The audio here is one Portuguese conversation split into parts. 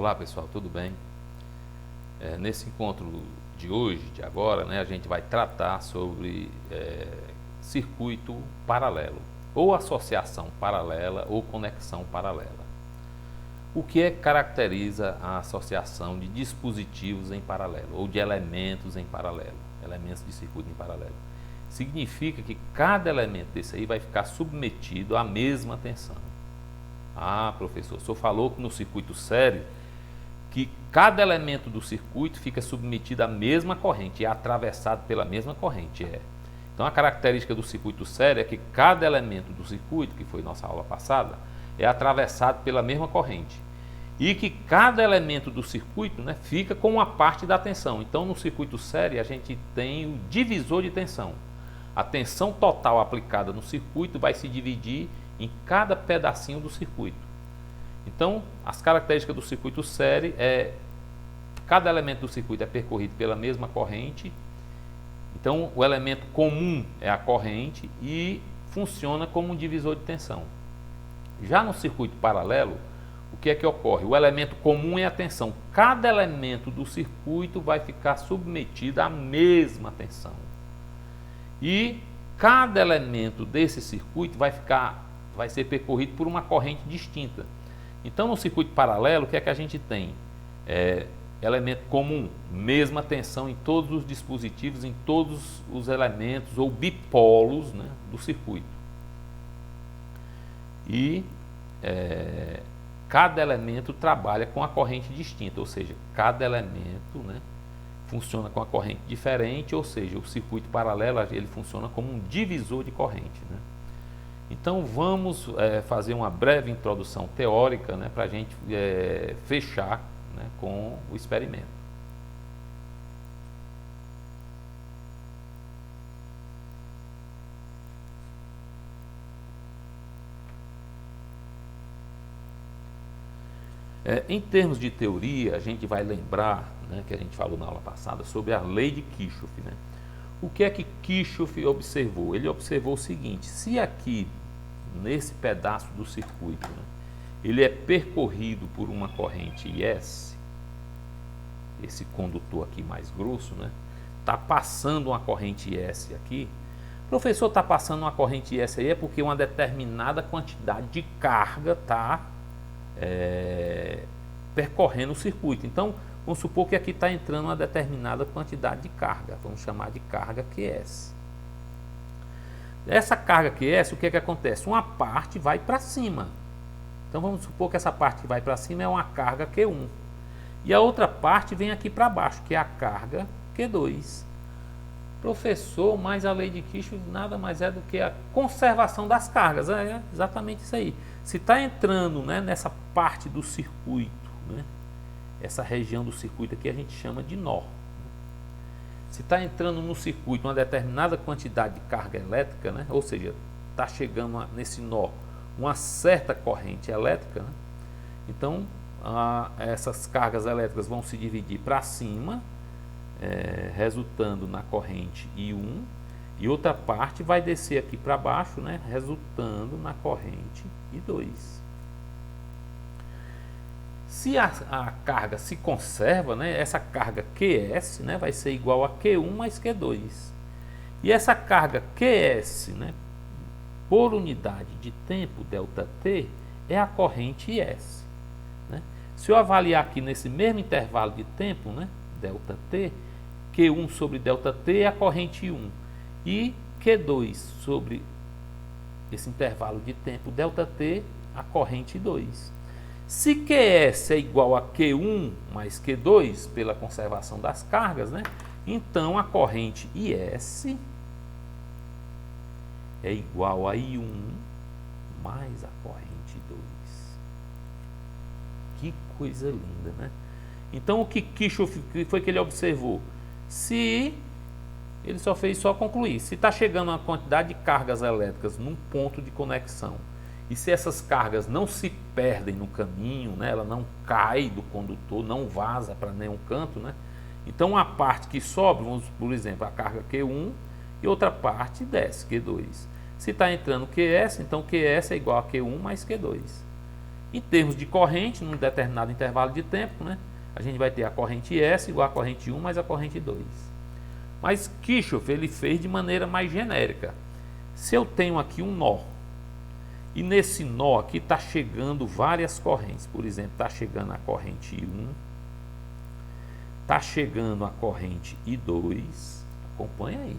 Olá pessoal, tudo bem? Nesse encontro de hoje, de agora, a gente vai tratar sobre circuito paralelo, ou associação paralela ou conexão paralela. O que caracteriza a associação de dispositivos em paralelo, ou de elementos em paralelo, elementos de circuito em paralelo? Significa que cada elemento desse aí vai ficar submetido à mesma tensão. Ah, professor, o senhor falou que no circuito sério, que cada elemento do circuito fica submetido à mesma corrente, é atravessado pela mesma corrente. Então a característica do circuito sério é que cada elemento do circuito, que foi nossa aula passada, é atravessado pela mesma corrente. E que cada elemento do circuito fica com uma parte da tensão. Então no circuito sério a gente tem o divisor de tensão. A tensão total aplicada no circuito vai se dividir em cada pedacinho do circuito. Então, as características do circuito série cada elemento do circuito é percorrido pela mesma corrente. Então, o elemento comum é a corrente e funciona como um divisor de tensão. Já no circuito paralelo, o que é que ocorre? O elemento comum é a tensão. Cada elemento do circuito vai ficar submetido à mesma tensão. E cada elemento desse circuito vai ser percorrido por uma corrente distinta. Então, no circuito paralelo, o que é que a gente tem? Elemento comum, mesma tensão em todos os dispositivos, em todos os elementos ou bipolos do circuito. E cada elemento trabalha com a corrente distinta, ou seja, cada elemento funciona com a corrente diferente, ou seja, o circuito paralelo ele funciona como um divisor de corrente. Então vamos fazer uma breve introdução teórica para a gente fechar com o experimento. Em termos de teoria, a gente vai lembrar que a gente falou na aula passada sobre a lei de Kirchhoff. O que é que Kirchhoff observou? Ele observou o seguinte: se aqui, nesse pedaço do circuito, ele é percorrido por uma corrente IS, esse condutor aqui mais grosso, está passando uma corrente IS aqui. Professor, está passando uma corrente IS aí é porque uma determinada quantidade de carga está percorrendo o circuito. Então, vamos supor que aqui está entrando uma determinada quantidade de carga, vamos chamar de carga QS. Essa carga QS, o que é que acontece? Uma parte vai para cima. Então vamos supor que essa parte que vai para cima é uma carga Q1. E a outra parte vem aqui para baixo, que é a carga Q2. Professor, mas a lei de Kirchhoff nada mais é do que a conservação das cargas. É exatamente isso aí. Se está entrando nessa parte do circuito, essa região do circuito aqui a gente chama de nó. Se está entrando no circuito uma determinada quantidade de carga elétrica, ou seja, está chegando nesse nó uma certa corrente elétrica, então essas cargas elétricas vão se dividir para cima, resultando na corrente I1, e outra parte vai descer aqui para baixo, resultando na corrente I2. Se a carga se conserva, essa carga QS vai ser igual a Q1 mais Q2. E essa carga QS, por unidade de tempo, ΔT, é a corrente IS. Se eu avaliar aqui nesse mesmo intervalo de tempo, ΔT, Q1 sobre ΔT é a corrente I1. E Q2 sobre esse intervalo de tempo, ΔT, a corrente I2. Se QS é igual a Q1 mais Q2, pela conservação das cargas, então a corrente IS é igual a I1 mais a corrente 2. Que coisa linda, Então o que Kirchhoff foi que ele observou? Ele só fez concluir. Se está chegando uma quantidade de cargas elétricas num ponto de conexão, e se essas cargas não se perdem no caminho, ela não cai do condutor, não vaza para nenhum canto, então uma parte que sobe, vamos, por exemplo, a carga Q1 e outra parte desce, Q2. Se está entrando QS, então QS é igual a Q1 mais Q2. Em termos de corrente, num determinado intervalo de tempo, né, a gente vai ter a corrente S igual a corrente 1 mais a corrente 2. Mas Kirchhoff ele fez de maneira mais genérica. Se eu tenho aqui um nó, e nesse nó aqui está chegando várias correntes, por exemplo, está chegando a corrente I1, está chegando a corrente I2, acompanha aí,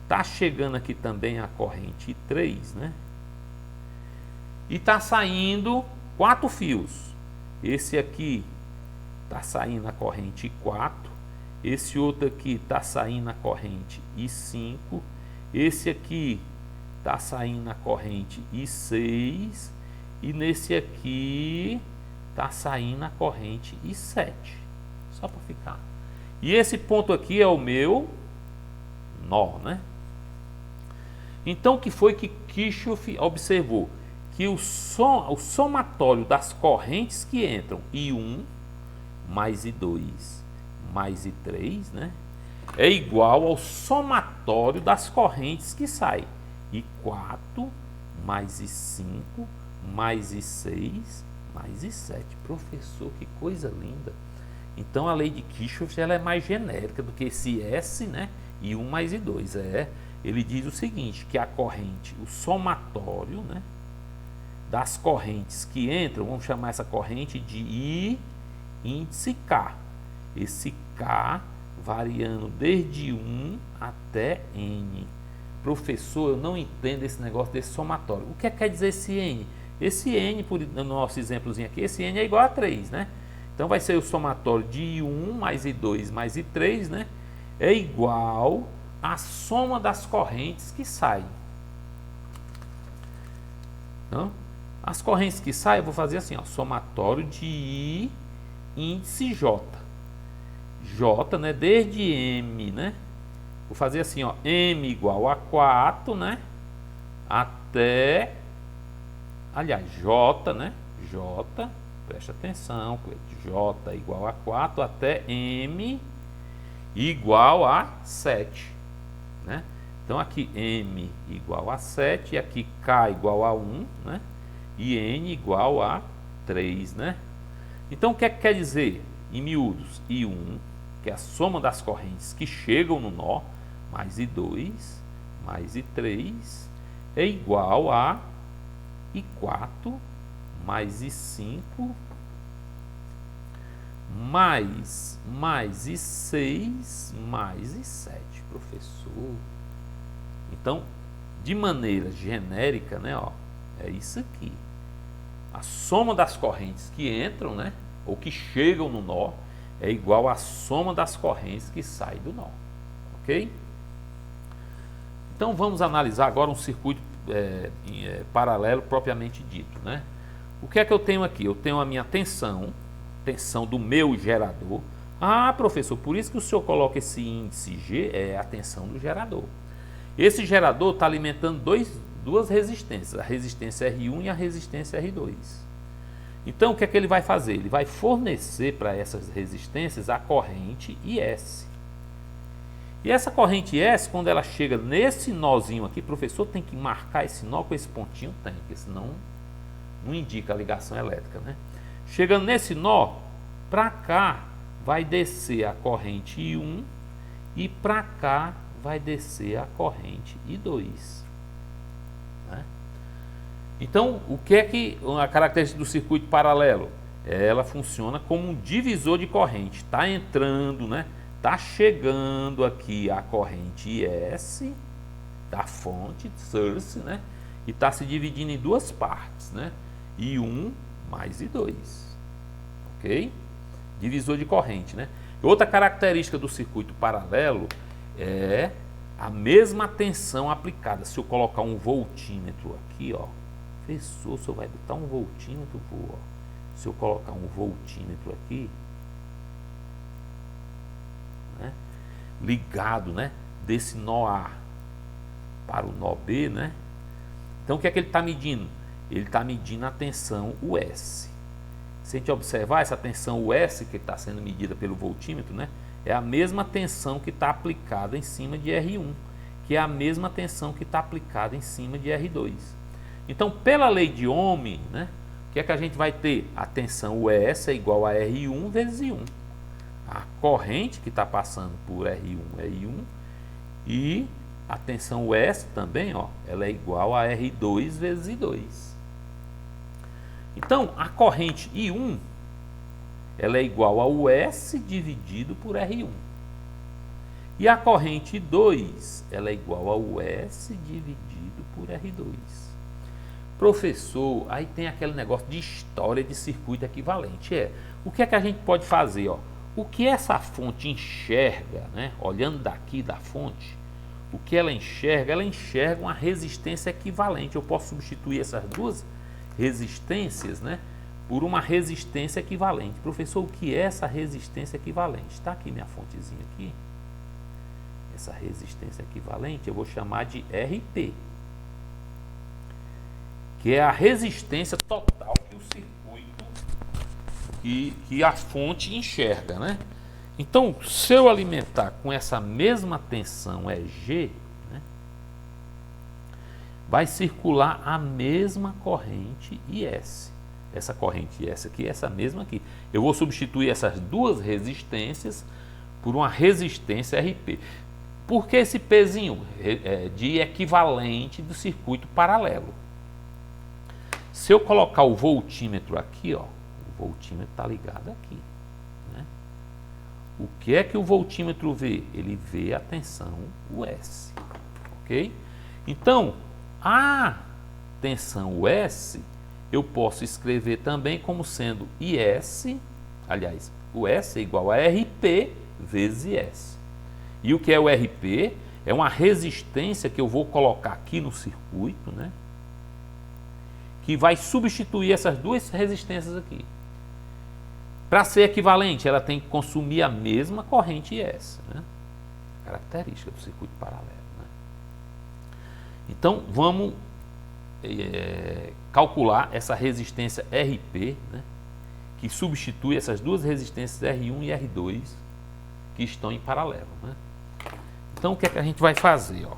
está chegando aqui também a corrente I3, né? E está saindo 4 fios. Esse aqui está saindo a corrente I4, esse outro aqui está saindo a corrente I5, esse aqui está saindo a corrente I6 e nesse aqui está saindo a corrente I7. Só para ficar. E esse ponto aqui é o meu nó, né? Então o que foi que Kirchhoff observou? Que o somatório das correntes que entram, I1 mais I2 mais I3, né, é igual ao somatório das correntes que saem, I4 mais I5 mais I6 mais I7. Professor, que coisa linda! Então a lei de Kirchhoff ela é mais genérica do que esse S, né, I1 mais I2. Ele diz o seguinte, que a corrente, o somatório, né, das correntes que entram, vamos chamar essa corrente de I índice K. Esse K variando desde 1 até N. Professor, eu não entendo esse negócio desse somatório. O que quer dizer esse N? Esse N, no nosso exemplozinho aqui, esse N é igual a 3, né? Então vai ser o somatório de I1 mais I2 mais I3, né? É igual à soma das correntes que saem. Então, as correntes que saem, eu vou fazer assim, ó, somatório de I índice J. J, né, desde M, né? Vou fazer assim, ó, M igual a 4, né? Até, aliás, J, né? J, presta atenção, J igual a 4 até M igual a 7, né? Então aqui M igual a 7 e aqui K igual a 1, né? E N igual a 3, né? Então o que é que quer dizer? Em miúdos, I1, que é a soma das correntes que chegam no nó, mais I2, mais I3, é igual a I4, mais I5, mais I6, mais I7, professor. Então, de maneira genérica, né, ó, é isso aqui. A soma das correntes que entram, né, ou que chegam no nó, é igual à soma das correntes que saem do nó, ok? Então vamos analisar agora um circuito paralelo propriamente dito, né? O que é que eu tenho aqui? Eu tenho a minha tensão do meu gerador. Ah, professor, por isso que o senhor coloca esse índice G, é a tensão do gerador. Esse gerador está alimentando duas resistências, a resistência R1 e a resistência R2. Então, o que é que ele vai fazer? Ele vai fornecer para essas resistências a corrente IS. E essa corrente S, quando ela chega nesse nozinho aqui, professor, tem que marcar esse nó com esse pontinho? Tem, porque senão não indica a ligação elétrica, né? Chegando nesse nó, para cá vai descer a corrente I1 e para cá vai descer a corrente I2. Né? Então, o que é que a característica do circuito paralelo? Ela funciona como um divisor de corrente. Está entrando, né? Está chegando aqui a corrente IS da fonte, source, né? E está se dividindo em duas partes, né? I1 mais I2, ok? Divisor de corrente, né? Outra característica do circuito paralelo é a mesma tensão aplicada. Se eu colocar um voltímetro aqui, ó, professor, o senhor vai botar um voltímetro, ó. Se eu colocar um voltímetro aqui, né, ligado, né, desse nó A para o nó B, né? Então o que é que ele está medindo? Ele está medindo a tensão US. Se a gente observar essa tensão US que está sendo medida pelo voltímetro, né, é a mesma tensão que está aplicada em cima de R1, que é a mesma tensão que está aplicada em cima de R2. Então, pela lei de Ohm, né, o que é que a gente vai ter? A tensão US é igual a R1 vezes I1. A corrente que está passando por R1 é I1 e a tensão US também, ó, ela é igual a R2 vezes I2. Então, a corrente I1 ela é igual a US dividido por R1. E a corrente I2 ela é igual a US dividido por R2. Professor, aí tem aquele negócio de história de circuito equivalente. O que é que a gente pode fazer? Ó? O que essa fonte enxerga, né? Olhando daqui da fonte, o que ela enxerga uma resistência equivalente. Eu posso substituir essas duas resistências, né, por uma resistência equivalente. Professor, o que é essa resistência equivalente? Está aqui minha fontezinha aqui. Essa resistência equivalente eu vou chamar de RP, que é a resistência total que o circuito, que a fonte enxerga, né? Então, se eu alimentar com essa mesma tensão EG, né, vai circular a mesma corrente IS. Essa corrente IS aqui, essa mesma aqui. Eu vou substituir essas duas resistências por uma resistência RP. Por que esse Pzinho? De equivalente do circuito paralelo. Se eu colocar o voltímetro aqui, ó, o voltímetro está ligado aqui. Né? O que é que o voltímetro vê? Ele vê a tensão US. Ok? Então, a tensão US eu posso escrever também como sendo IS, aliás, o S é igual a RP vezes IS. E o que é o RP? É uma resistência que eu vou colocar aqui no circuito, né? Que vai substituir essas duas resistências aqui. Para ser equivalente, ela tem que consumir a mesma corrente IS, né? Característica do circuito paralelo. Né? Então, vamos calcular essa resistência RP, né? Que substitui essas duas resistências R1 e R2 que estão em paralelo. Né? Então, o que é que a gente vai fazer? Ó?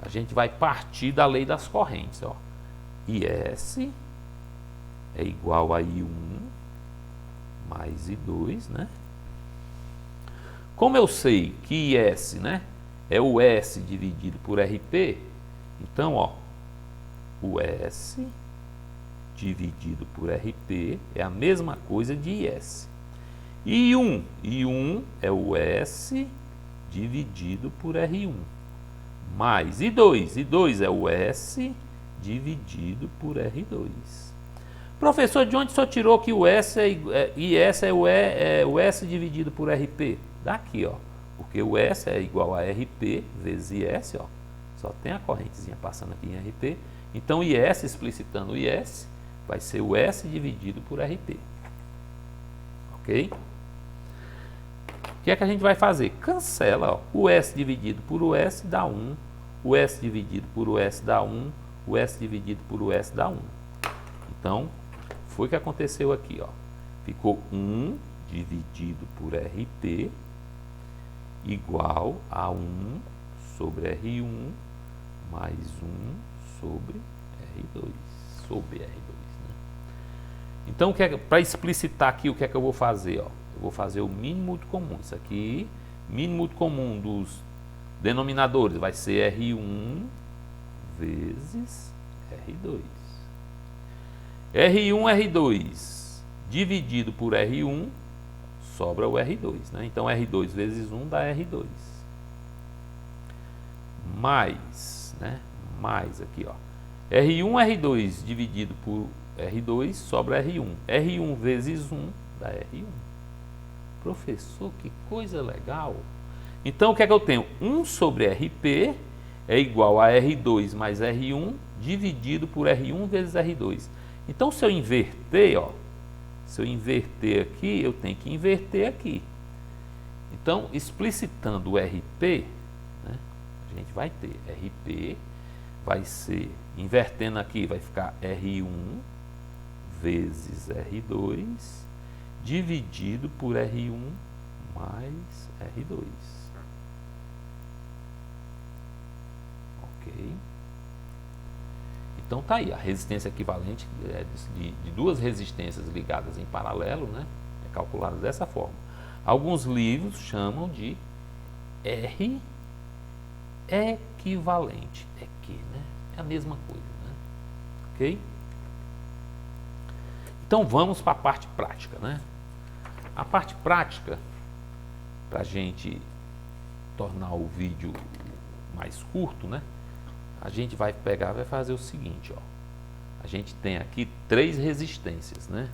A gente vai partir da lei das correntes. Ó. IS é igual a I1 mais I2, né? Como eu sei que IS, né, é o S dividido por RP, então, ó, o S dividido por RP é a mesma coisa de IS. I1 é o S dividido por R1, mais I2 é o S dividido por R2. Professor, de onde o senhor tirou que o S IS é o S dividido por RP? Daqui, ó, porque o S é igual a RP vezes IS, ó, só tem a correntezinha passando aqui em RP, então IS, explicitando o IS, vai ser o S dividido por RP. Ok? O que é que a gente vai fazer? Cancela, ó. O S dividido por o S dá 1, o S dividido por o S dá 1, o S dividido por o S dá 1. Então, foi o que aconteceu aqui, ó. Ficou 1 dividido por RP igual a 1 sobre R1 mais 1 sobre R2. Sobre R2. Né? Então, para explicitar aqui o que é que eu vou fazer? Ó? Eu vou fazer o mínimo múltiplo comum. Isso aqui, mínimo múltiplo comum dos denominadores vai ser R1 vezes R2. R1, R2 dividido por R1 sobra o R2. Né? Então, R2 vezes 1 dá R2. Mais, né? Mais aqui, ó. R1, R2 dividido por R2 sobra R1. R1 vezes 1 dá R1. Professor, que coisa legal. Então, o que é que eu tenho? 1 sobre RP é igual a R2 mais R1 dividido por R1 vezes R2. Então, se eu inverter, ó, se eu inverter aqui, eu tenho que inverter aqui. Então, explicitando o RP, né, a gente vai ter RP, vai ser, invertendo aqui, vai ficar R1 vezes R2 dividido por R1 mais R2. Ok? Então tá aí, a resistência equivalente de duas resistências ligadas em paralelo, né? É calculada dessa forma. Alguns livros chamam de R equivalente. É que, né? É a mesma coisa, né? Ok? Então vamos para a parte prática, né? A parte prática, para a gente tornar o vídeo mais curto, né? A gente vai pegar, vai fazer o seguinte, ó. A gente tem aqui 3 resistências, né?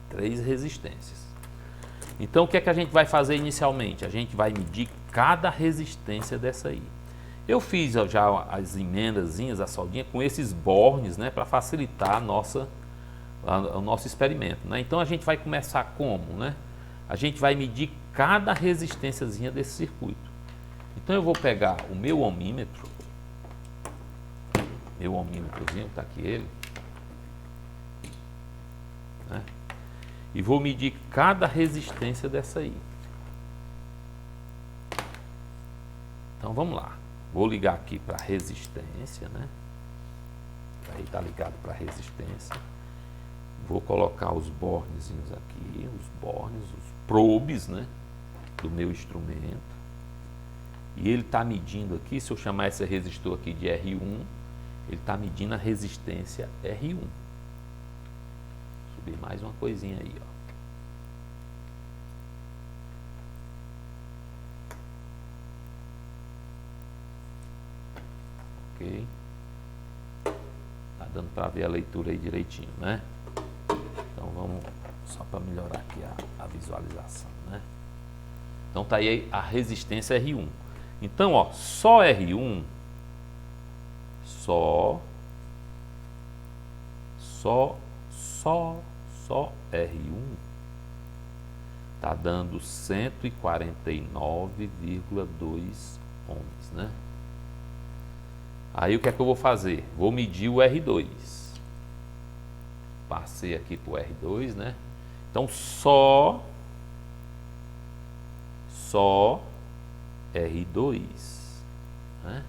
Três resistências. Então o que é que a gente vai fazer inicialmente? A gente vai medir cada resistência dessa aí. Eu fiz já as emendazinhas, a soldinha com esses bornes, né, para facilitar o nosso experimento, né? Então a gente vai começar como, né? A gente vai medir cada resistênciazinha desse circuito. Então eu vou pegar o meu ohmímetrozinho, tá aqui ele, né? E vou medir cada resistência dessa aí. Então vamos lá. Vou ligar aqui para resistência, né? Aí está ligado para resistência. Vou colocar os bornezinhos aqui, os probes, né? Do meu instrumento. E ele está medindo aqui, se eu chamar esse resistor aqui de R1, ele está medindo a resistência R1. Subir mais uma coisinha aí, ó. Ok. Tá dando para ver a leitura aí direitinho, né? Então vamos só para melhorar aqui a visualização, né? Então tá aí a resistência R1. Então, ó, só R1, só R1 tá dando 149,2 ohms, né? Aí o que é que eu vou fazer? Vou medir o R2. Passei aqui para o R2, né? Então só R2, né?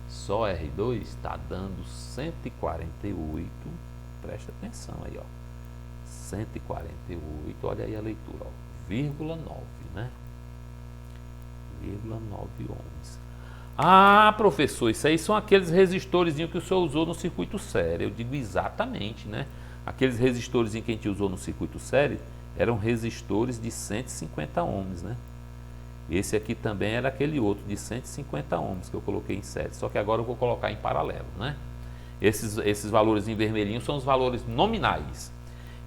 Só R2 está dando 148, presta atenção aí, ó. 148, olha aí a leitura, ó, 0,9, né? 0,9 ohms. Ah, professor, isso aí são aqueles resistores que o senhor usou no circuito sério. Eu digo exatamente, né? Aqueles resistores que a gente usou no circuito sério eram resistores de 150 ohms, né? Esse aqui também era aquele outro de 150 ohms que eu coloquei em série, só que agora eu vou colocar em paralelo, né? Esses valores em vermelhinho são os valores nominais.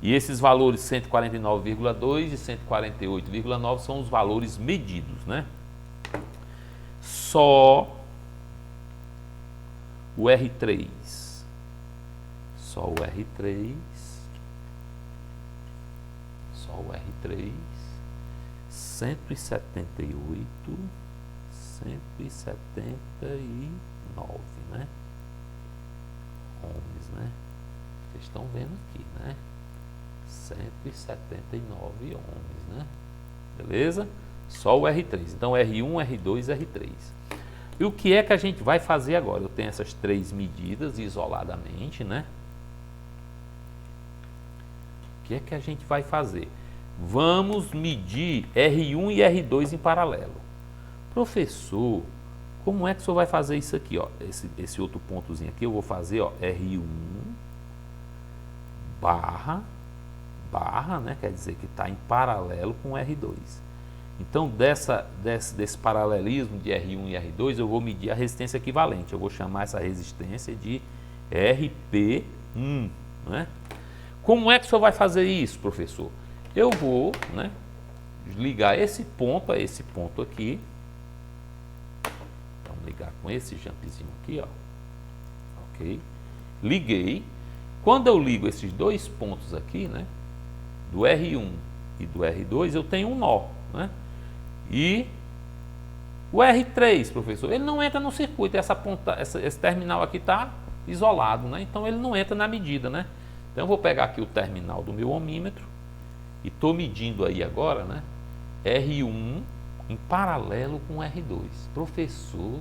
E esses valores 149,2 e 148,9 são os valores medidos, né? Só o R3, só o R3, 178, 179, né? Ohms, né? Vocês estão vendo aqui, né? 179 ohms, né? Beleza? Só o R3. Então R1, R2, R3. E o que é que a gente vai fazer agora? Eu tenho essas 3 medidas isoladamente, né? O que é que a gente vai fazer? Vamos medir R1 e R2 em paralelo. Professor, como é que o senhor vai fazer isso aqui, ó? Esse outro pontozinho aqui eu vou fazer, ó, R1 barra, né? Quer dizer que está em paralelo com R2. Então, desse paralelismo de R1 e R2, eu vou medir a resistência equivalente. Eu vou chamar essa resistência de RP1, né? Como é que o senhor vai fazer isso, professor? Eu vou, né, ligar esse ponto a esse ponto aqui. Vamos ligar com esse jumpzinho aqui, ó. Ok? Liguei. Quando eu ligo esses 2 pontos aqui, né, do R1 e do R2, eu tenho um nó, né? E o R3, professor, ele não entra no circuito, esse terminal aqui está isolado, né? Então ele não entra na medida, né? Então eu vou pegar aqui o terminal do meu ohmímetro E estou medindo aí agora, né? R1 em paralelo com R2. Professor,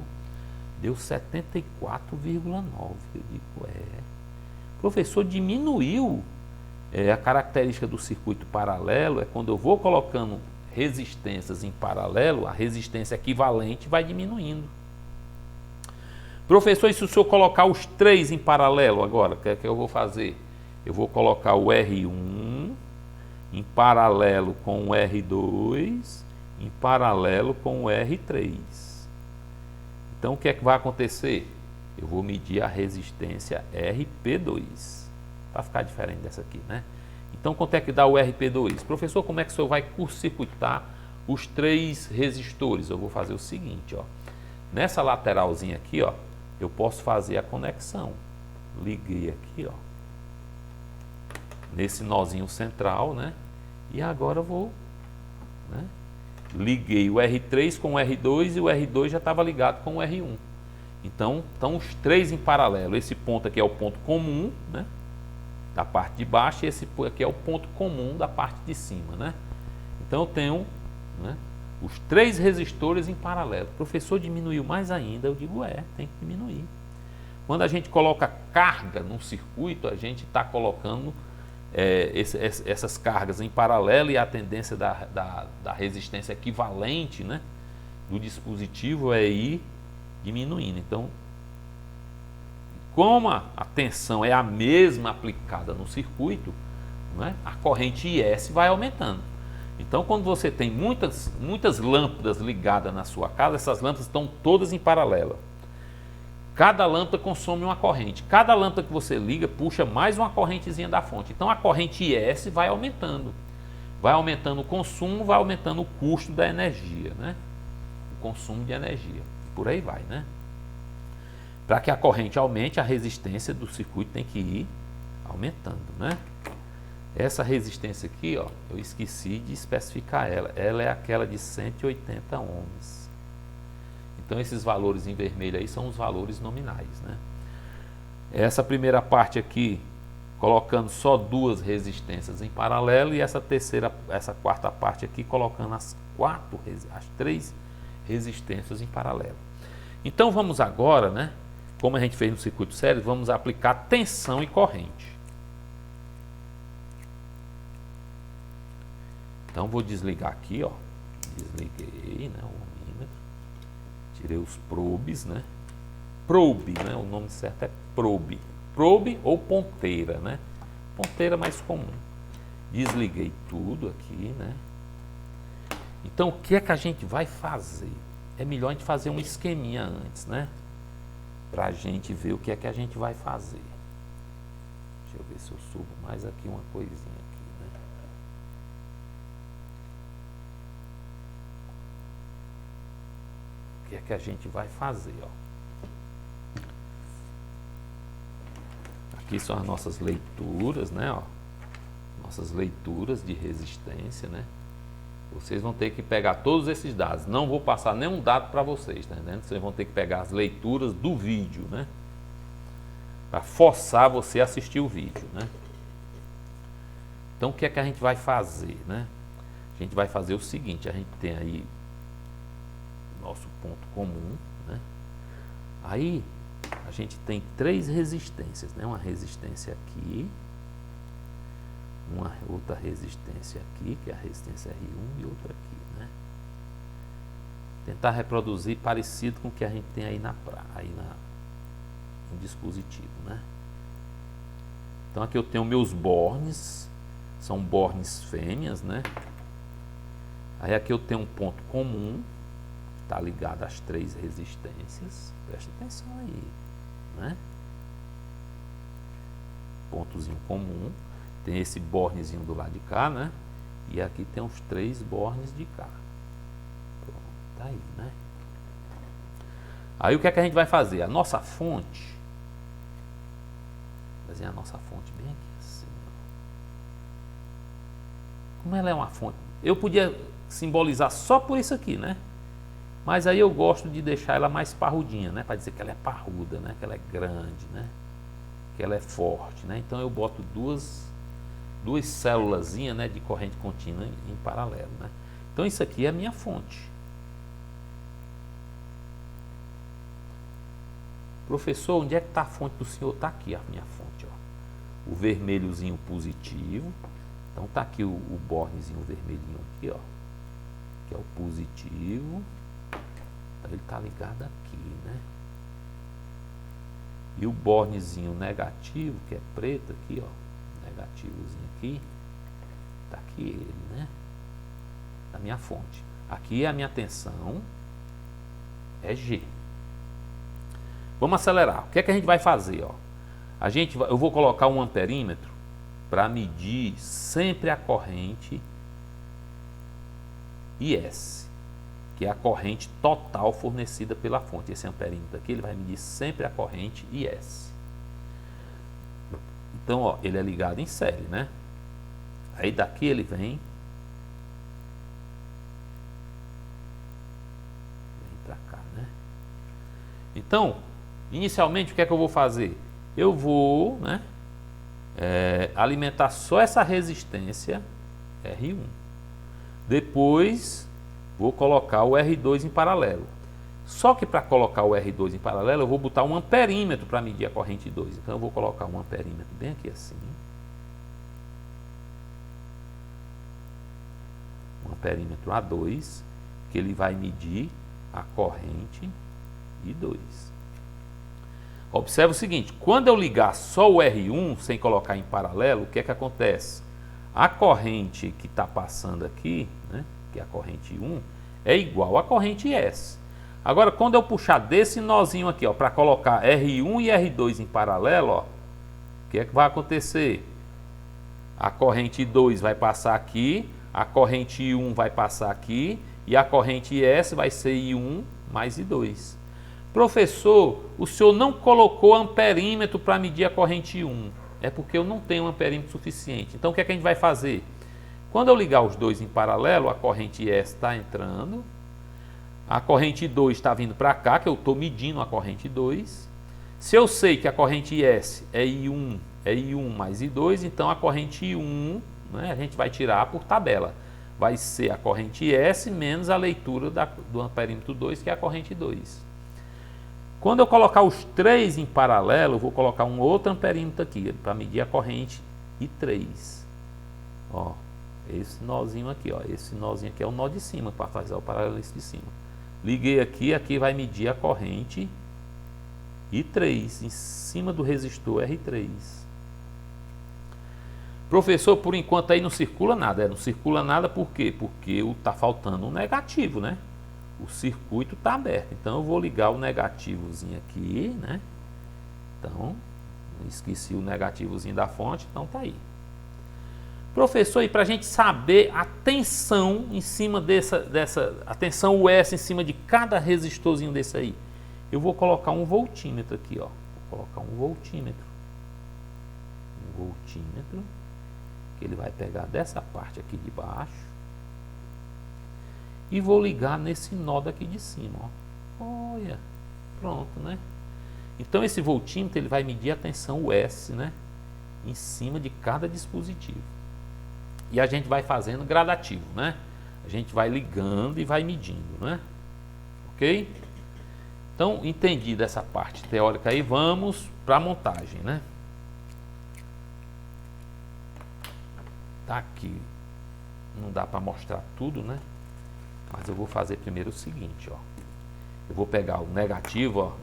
deu 74,9. Eu digo, Professor, diminuiu. A característica do circuito paralelo é quando eu vou colocando resistências em paralelo, a resistência equivalente vai diminuindo. Professor, e se o senhor colocar os três em paralelo agora, o que é que eu vou fazer? Eu vou colocar o R1 em paralelo com o R2, em paralelo com o R3. Então o que é que vai acontecer? Eu vou medir a resistência RP2, para ficar diferente dessa aqui, né? Então quanto é que dá o RP2? Professor, como é que o senhor vai curto-circuitar os três resistores? Eu vou fazer o seguinte, ó. Nessa lateralzinha aqui, ó, eu posso fazer a conexão. Liguei aqui, ó, nesse nozinho central, né? E agora eu vou, né? Liguei o R3 com o R2 e o R2 já estava ligado com o R1. Então, estão os três em paralelo. Esse ponto aqui é o ponto comum, né, da parte de baixo, e esse aqui é o ponto comum da parte de cima, né? Então eu tenho, né, os três resistores em paralelo. O professor diminuiu mais ainda. Eu digo, tem que diminuir. Quando a gente coloca carga num circuito, a gente está colocando essas cargas em paralelo, e a tendência da resistência equivalente, né, do dispositivo é ir diminuindo. Então, como a tensão é a mesma aplicada no circuito, né, a corrente IS vai aumentando. Então, quando você tem muitas lâmpadas ligadas na sua casa, essas lâmpadas estão todas em paralelo. Cada lâmpada consome uma corrente. Cada lâmpada que você liga puxa mais uma correntezinha da fonte. Então a corrente IS vai aumentando. Vai aumentando o consumo, vai aumentando o custo da energia, né? O consumo de energia. Por aí vai, né? Para que a corrente aumente, a resistência do circuito tem que ir aumentando, né? Essa resistência aqui, ó, eu esqueci de especificar ela. Ela é aquela de 180 ohms. Então esses valores em vermelho aí são os valores nominais, né? Essa primeira parte aqui, colocando só duas resistências em paralelo, e essa quarta parte aqui, colocando as três resistências em paralelo. Então vamos agora, né, como a gente fez no circuito sério, vamos aplicar tensão e corrente. Então vou desligar aqui, ó. Desliguei, né, o ohmímetro. Tirei os probes, né? Probe, né? O nome certo é probe. Probe ou ponteira, né? Ponteira mais comum. Desliguei tudo aqui, né? Então, o que é que a gente vai fazer? É melhor a gente fazer um esqueminha antes, né? Pra gente ver o que é que a gente vai fazer. Deixa eu ver se eu subo mais aqui uma coisinha aqui, né? O que é que a gente vai fazer, ó? Aqui são as nossas leituras, né, ó? Nossas leituras de resistência, né? Vocês vão ter que pegar todos esses dados. Não vou passar nenhum dado para vocês, tá entendendo? Vocês vão ter que pegar as leituras do vídeo, né? Para forçar você a assistir o vídeo, né? Então, o que é que a gente vai fazer, né? A gente vai fazer o seguinte: a gente tem aí nosso ponto comum, né? Aí a gente tem três resistências, né? Uma resistência aqui, uma outra resistência aqui, que é a resistência R1, e outra aqui, né? Tentar reproduzir parecido com o que a gente tem aí no dispositivo, né? Então aqui eu tenho meus bornes, são bornes fêmeas, né? Aí aqui eu tenho um ponto comum, está ligado às três resistências. Presta atenção aí, né? Pontozinho comum. Tem esse bornezinho do lado de cá, né? E aqui tem os três bornes de cá. Pronto, tá aí, né? Aí o que é que a gente vai fazer? A nossa fonte, vou desenhar a nossa fonte bem aqui assim, ó. Como ela é uma fonte, eu podia simbolizar só por isso aqui, né? Mas aí eu gosto de deixar ela mais parrudinha, né? Para dizer que ela é parruda, né? Que ela é grande, né? Que ela é forte, né? Então eu boto duas duas célulazinhas, né, de corrente contínua em paralelo, né? Então isso aqui é a minha fonte. Professor, onde é que está a fonte do senhor? Está aqui a minha fonte, ó. O vermelhozinho positivo. Então está aqui o bornezinho vermelhinho aqui, ó, que é o positivo. Então ele está ligado aqui, né? E o bornezinho negativo, que é preto aqui, ó, negativozinho aqui, está aqui ele, né? Da minha fonte. Aqui a minha tensão é G. Vamos acelerar. O que é que a gente vai fazer, ó? Eu vou colocar um amperímetro para medir sempre a corrente IS, que é a corrente total fornecida pela fonte. Esse amperímetro aqui, ele vai medir sempre a corrente IS. Então, ó, ele é ligado em série, né? Aí daqui ele vem para cá, né? Então, inicialmente, o que é que eu vou fazer? Eu vou, né, alimentar só essa resistência R1. Depois, vou colocar o R2 em paralelo. Só que para colocar o R2 em paralelo, eu vou botar um amperímetro para medir a corrente 2. Então, eu vou colocar um amperímetro bem aqui assim. Um amperímetro A2, que ele vai medir a corrente I2. Observe o seguinte, quando eu ligar só o R1, sem colocar em paralelo, o que é que acontece? A corrente que está passando aqui, né, que é a corrente 1, é igual à corrente S. Agora, quando eu puxar desse nozinho aqui, para colocar R1 e R2 em paralelo, ó, o que é que vai acontecer? A corrente 2 vai passar aqui, a corrente 1 vai passar aqui, e a corrente S vai ser I1 mais I2. Professor, o senhor não colocou amperímetro para medir a corrente 1. É porque eu não tenho um amperímetro suficiente. Então, o que é que a gente vai fazer? Quando eu ligar os dois em paralelo, a corrente S está entrando, a corrente 2 está vindo para cá, que eu estou medindo a corrente 2. Se eu sei que a corrente S é I1 mais I2, então a corrente I1, né, a gente vai tirar por tabela. Vai ser a corrente S menos a leitura do amperímetro 2, que é a corrente 2. Quando eu colocar os três em paralelo, eu vou colocar um outro amperímetro aqui, para medir a corrente I3. Ó, esse nozinho aqui, ó, esse nozinho aqui é o nó de cima, para fazer o paralelismo de cima. Liguei aqui, aqui vai medir a corrente I3, em cima do resistor R3. Professor, por enquanto aí não circula nada. Não circula nada por quê? Porque está faltando um negativo, né? O circuito está aberto. Então eu vou ligar o negativozinho aqui, né? Então, esqueci o negativozinho da fonte, então tá aí. Professor, e para a gente saber a tensão em cima a tensão US em cima de cada resistorzinho desse aí, eu vou colocar um voltímetro aqui, ó. Vou colocar um voltímetro. Um voltímetro, que ele vai pegar dessa parte aqui de baixo e vou ligar nesse nó daqui de cima, ó. Olha, pronto, né? Então esse voltímetro ele vai medir a tensão US, né, em cima de cada dispositivo. E a gente vai fazendo gradativo, né? A gente vai ligando e vai medindo, né? Ok? Então, entendi dessa parte teórica aí, vamos para a montagem, né? Tá aqui, não dá para mostrar tudo, né? Mas eu vou fazer primeiro o seguinte, ó. Eu vou pegar o negativo, ó,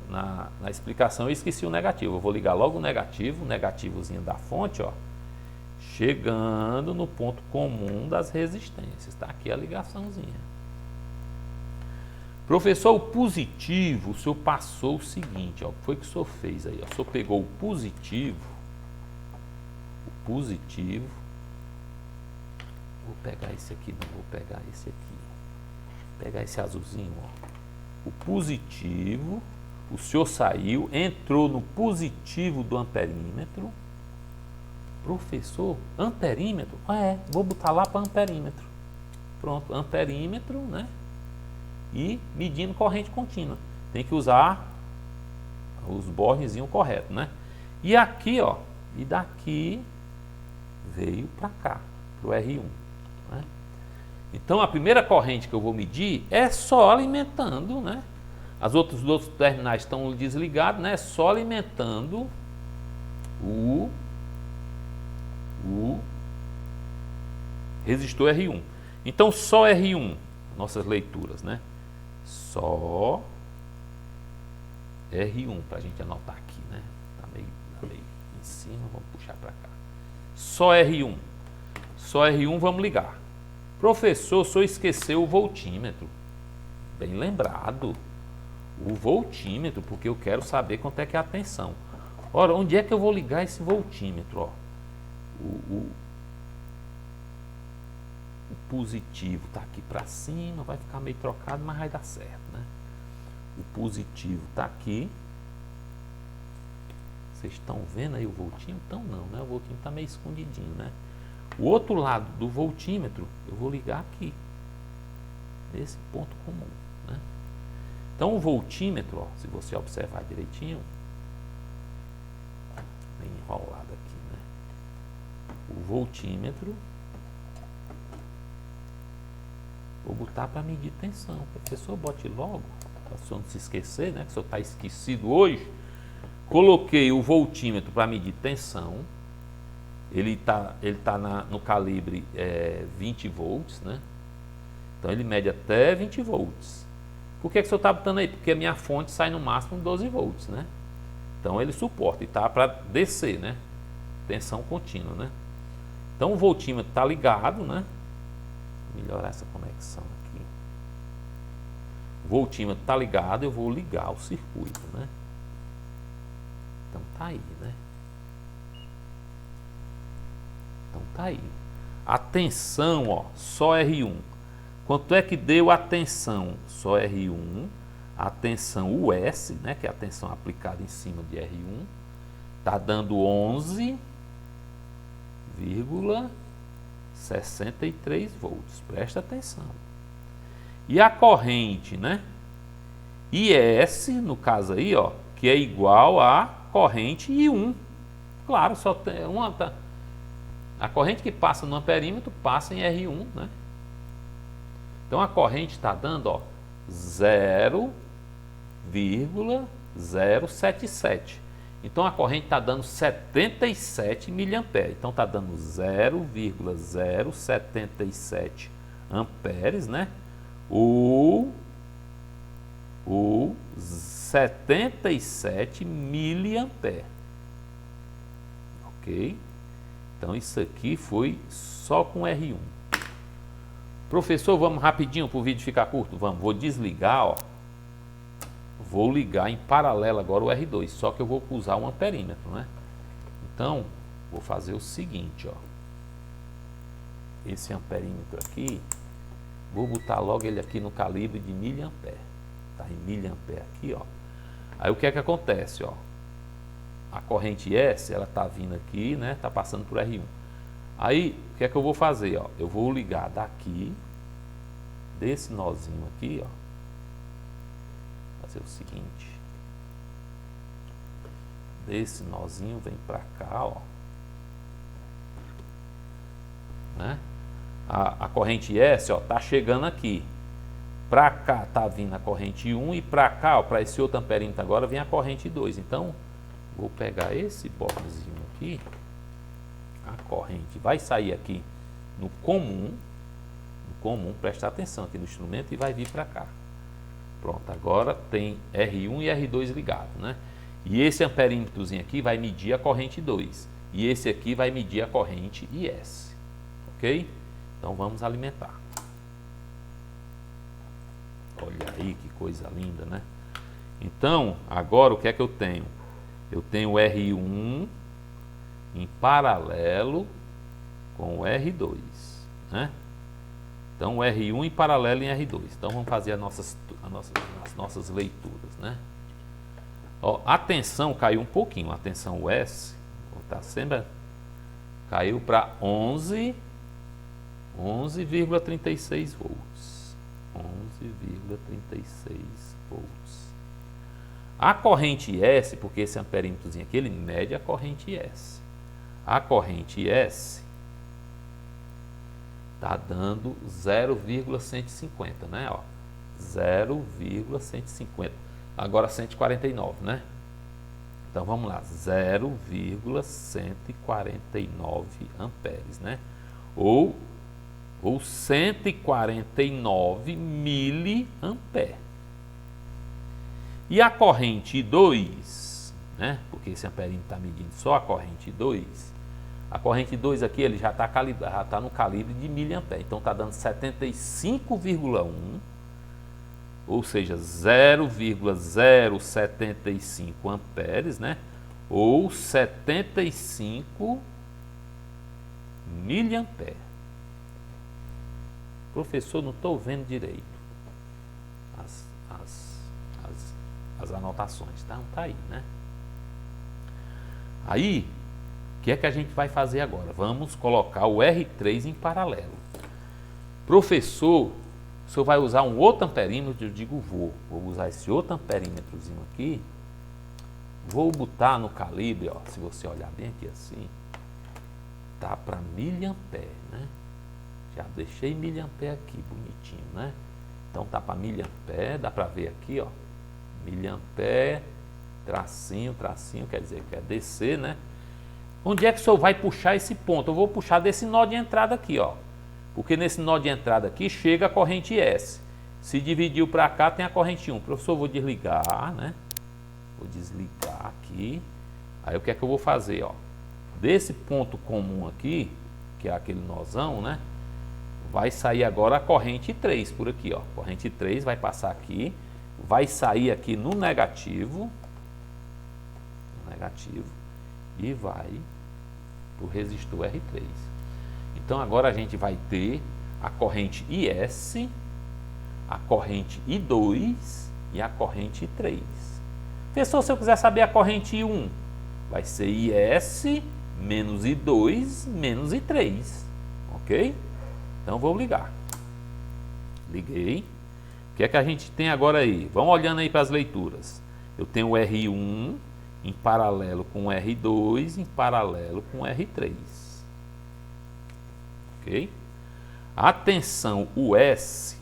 na explicação eu esqueci o negativo. Eu vou ligar logo o negativozinho da fonte, ó, chegando no ponto comum das resistências. Tá aqui a ligaçãozinha. Professor, o positivo, o senhor passou o seguinte, ó, o que foi que o senhor fez aí? Ó, o senhor pegou o positivo, vou pegar esse aqui, não vou pegar esse aqui, vou pegar esse azulzinho, ó. O positivo, o senhor saiu, entrou no positivo do amperímetro. Professor, amperímetro? Vou botar lá para amperímetro. Pronto, amperímetro, né? E medindo corrente contínua. Tem que usar os bornezinhos corretos, né? E aqui, ó, e daqui veio para cá, para o R1. Né? Então, a primeira corrente que eu vou medir é só alimentando, né? Os outros terminais estão desligados, né? Só alimentando o resistor R1. Então, só R1, nossas leituras, né? Só R1, para a gente anotar aqui, né? Tá meio em cima, vamos puxar para cá. Só R1. Só R1, vamos ligar. Professor, o senhor esqueceu o voltímetro. Bem lembrado. O voltímetro, porque eu quero saber quanto é que é a tensão. Ora, onde é que eu vou ligar esse voltímetro? Ó? O positivo está aqui para cima, vai ficar meio trocado, mas vai dar certo, né? O positivo está aqui. Vocês estão vendo aí o voltímetro? Então não, né? O voltímetro está meio escondidinho, né? O outro lado do voltímetro eu vou ligar aqui, nesse ponto comum, né? Então o voltímetro, ó, se você observar direitinho, bem enrolado aqui, né? O voltímetro, vou botar para medir tensão. Professor, bote logo, para o senhor não se esquecer, né? Que o senhor está esquecido hoje. Coloquei o voltímetro para medir tensão. Ele tá no calibre 20 volts, né? Então ele mede até 20 volts. Por que o senhor está botando aí? Porque a minha fonte sai no máximo 12 volts, né? Então ele suporta e tá para descer, né? Tensão contínua, né? Então o voltímetro está ligado, né? Vou melhorar essa conexão aqui. O voltímetro está ligado, eu vou ligar o circuito, né? Então tá aí, né? Então tá aí. A tensão, ó, só R1. Quanto é que deu a tensão? Só R1. A tensão US, né, que é a tensão aplicada em cima de R1, tá dando 11,63 volts. Presta atenção. E a corrente, né? IS, no caso aí, ó, que é igual a corrente I1. Claro, só tem uma. A corrente que passa no amperímetro passa em R1, né? Então a corrente está dando, ó, 0,077. Então a corrente está dando 77 miliamperes. Então está dando 0,077 amperes, né? O 77 miliamperes. Ok? Então isso aqui foi só com R1. Professor, vamos rapidinho para o vídeo ficar curto? Vamos, vou desligar, ó. Vou ligar em paralelo agora o R2, só que eu vou usar um amperímetro, né? Então, vou fazer o seguinte, ó. Esse amperímetro aqui, vou botar logo ele aqui no calibre de miliampere. Tá em miliampere aqui, ó. Aí o que é que acontece, ó? A corrente S, ela tá vindo aqui, né? Tá passando por R1. Aí, o que é que eu vou fazer, ó? Eu vou ligar daqui, desse nozinho aqui, ó. Fazer o seguinte. Desse nozinho vem pra cá, ó. Né? A corrente S, ó, tá chegando aqui. Pra cá tá vindo a corrente 1 e pra cá, ó, pra esse outro amperímetro agora vem a corrente 2. Então, vou pegar esse blocozinho aqui. A corrente vai sair aqui no comum, prestar atenção aqui no instrumento e vai vir para cá. Pronto, agora tem R1 e R2 ligado, né? E esse amperímetrozinho aqui vai medir a corrente 2 e esse aqui vai medir a corrente IS, ok? Então vamos alimentar. Olha aí que coisa linda, né? Então, agora o que é que eu tenho? Eu tenho R1 em paralelo com o R2, né? Então, o R1 em paralelo em R2. Então, vamos fazer as nossas leituras, né? Ó, a tensão caiu um pouquinho, a tensão US, tá sempre, caiu para 11,36 volts. 11,36 volts. A corrente S, porque esse amperímetrozinho aqui, ele mede a corrente S. A corrente S Está dando 0,150, né? Ó, 0,150. Agora 149, né? Então vamos lá, 0,149 amperes, né? Ou 149 miliamperes. E a corrente 2, né? Porque esse amperinho está medindo só a corrente 2. A corrente 2 aqui, ele já está no calibre de miliampere. Então está dando 75,1, ou seja, 0,075 amperes, né? Ou 75 miliamperes. Professor, não estou vendo direito as anotações, tá? Não tá aí, né? Aí, o que é que a gente vai fazer agora? Vamos colocar o R3 em paralelo. Professor, o senhor vai usar um outro amperímetro? Eu digo, vou usar esse outro amperímetrozinho aqui. Vou botar no calibre, ó, se você olhar bem aqui assim, tá para miliampere, né? Já deixei miliampere aqui, bonitinho, né? Então tá para miliampere, dá para ver aqui, ó, miliampere, tracinho, quer dizer que é DC, né? Onde é que o senhor vai puxar esse ponto? Eu vou puxar desse nó de entrada aqui, ó. Porque nesse nó de entrada aqui chega a corrente S. Se dividiu para cá, tem a corrente 1. Professor, eu vou desligar, né? Vou desligar aqui. Aí o que é que eu vou fazer, ó? Desse ponto comum aqui, que é aquele nozão, né? Vai sair agora a corrente 3 por aqui, ó. Corrente 3 vai passar aqui, vai sair aqui no negativo, e vai para o resistor R3. Então agora a gente vai ter a corrente IS, a corrente I2 e a corrente I3. Professor, se eu quiser saber a corrente I1, vai ser IS menos I2 menos I3, ok? Então vou ligar. Liguei. O que é que a gente tem agora aí? Vamos olhando aí para as leituras. Eu tenho o R1 em paralelo com o R2, em paralelo com o R3. Ok? Atenção, o S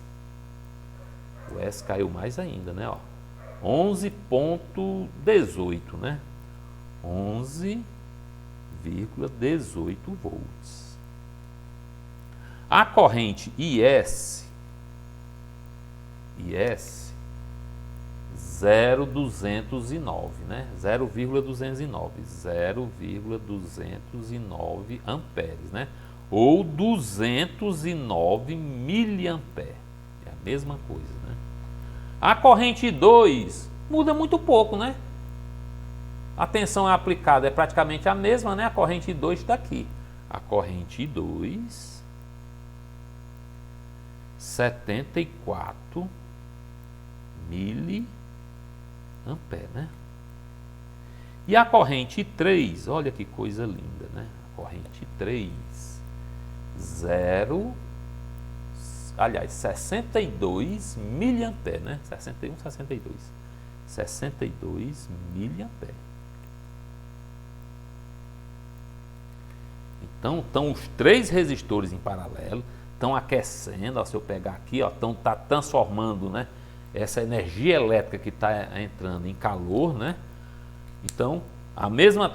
caiu mais ainda, né? 11,18, né? 11,18 volts. A corrente IS 0,209, né? 0,209 amperes, né? Ou 209 miliamperes. É a mesma coisa, né? A corrente 2 muda muito pouco, né? A tensão aplicada é praticamente a mesma, né? A corrente 2 está aqui. A corrente 2, 74 miliamperes, né? E a corrente 3, olha que coisa linda, né? A corrente 3, 62 miliamperes, né? 62 miliamperes. Então, estão os três resistores em paralelo, estão aquecendo, ó, se eu pegar aqui, ó, tá transformando, né, essa energia elétrica que está entrando em calor, né? Então,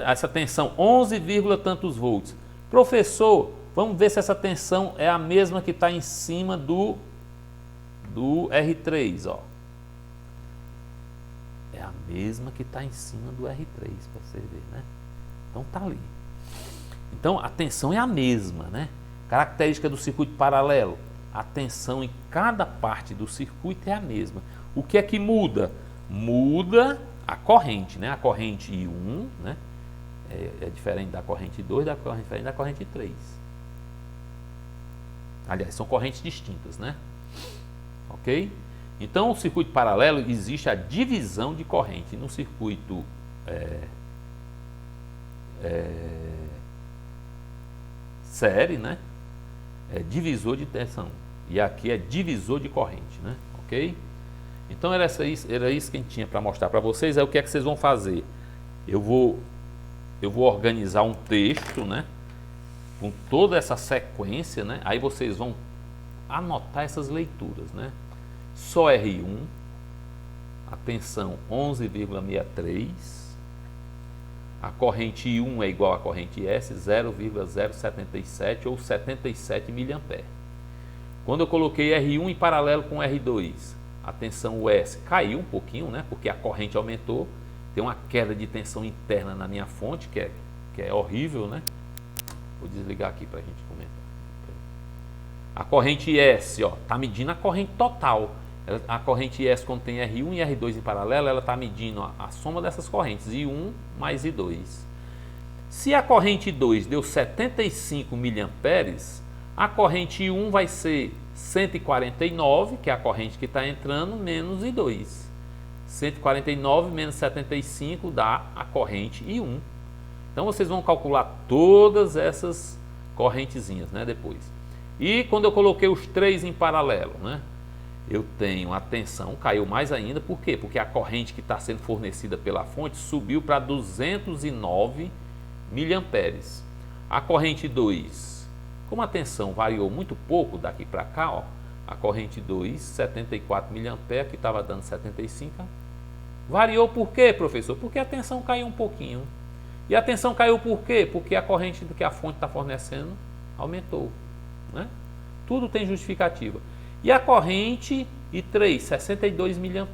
essa tensão 11, tantos volts. Professor, vamos ver se essa tensão é a mesma que está em cima do R3, ó. É a mesma que está em cima do R3, para você ver, né? Então tá ali. Então a tensão é a mesma, né? Característica do circuito paralelo, a tensão em cada parte do circuito é a mesma. O que é que muda? Muda a corrente, né? A corrente I1, né? É diferente da corrente 2, diferente da corrente 3. Aliás, são correntes distintas, né? Ok? Então, no circuito paralelo existe a divisão de corrente. No circuito série, né? É divisor de tensão. E aqui é divisor de corrente, né? Ok? Então era isso que a gente tinha para mostrar para vocês. O que é que vocês vão fazer? Eu vou organizar um texto, né? com toda essa sequência, né? Aí vocês vão anotar essas leituras, né? Só R1, a tensão 11,63, a corrente I1 é igual à corrente S, 0,077 ou 77 mA. Quando eu coloquei R1 em paralelo com R2, a tensão S caiu um pouquinho, né? Porque a corrente aumentou, tem uma queda de tensão interna na minha fonte, que é horrível, né? Vou desligar aqui para a gente comentar. A corrente S, ó, está medindo a corrente total. A corrente S, quando tem R1 e R2 em paralelo, ela está medindo a soma dessas correntes, I1 mais I2. Se a corrente 2 deu 75 mA, a corrente I1 vai ser 149, que é a corrente que está entrando, menos I2. 149 menos 75 dá a corrente I1. Então vocês vão calcular todas essas correntezinhas, né, depois. E quando eu coloquei os três em paralelo, né, eu tenho a tensão, caiu mais ainda, por quê? Porque a corrente que está sendo fornecida pela fonte subiu para 209 miliamperes. A corrente 2, como a tensão variou muito pouco daqui para cá, ó, a corrente 2, 74 miliamperes, que estava dando 75, variou por quê, professor? Porque a tensão caiu um pouquinho. E a tensão caiu por quê? Porque a corrente que a fonte está fornecendo aumentou, né? Tudo tem justificativa. E a corrente I3, 62 mA.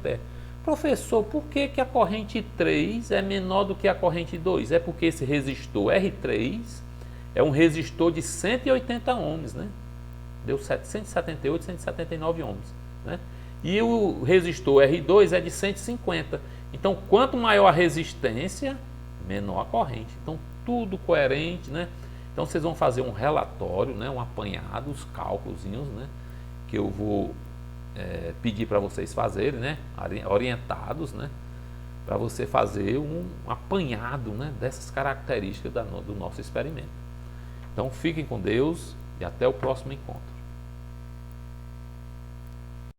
Professor, por que a corrente I3 é menor do que a corrente I2? É porque esse resistor R3 é um resistor de 180 ohms, né? Deu 178, 179 ohms, né? E o resistor R2 é de 150. Então, quanto maior a resistência, menor a corrente. Então, tudo coerente, né? Então, vocês vão fazer um relatório, né? Um apanhado, os cálculozinhos, né? Que eu vou pedir para vocês fazerem, né? Orientados, né? Para você fazer um apanhado, né? Dessas características do nosso experimento. Então, fiquem com Deus e até o próximo encontro.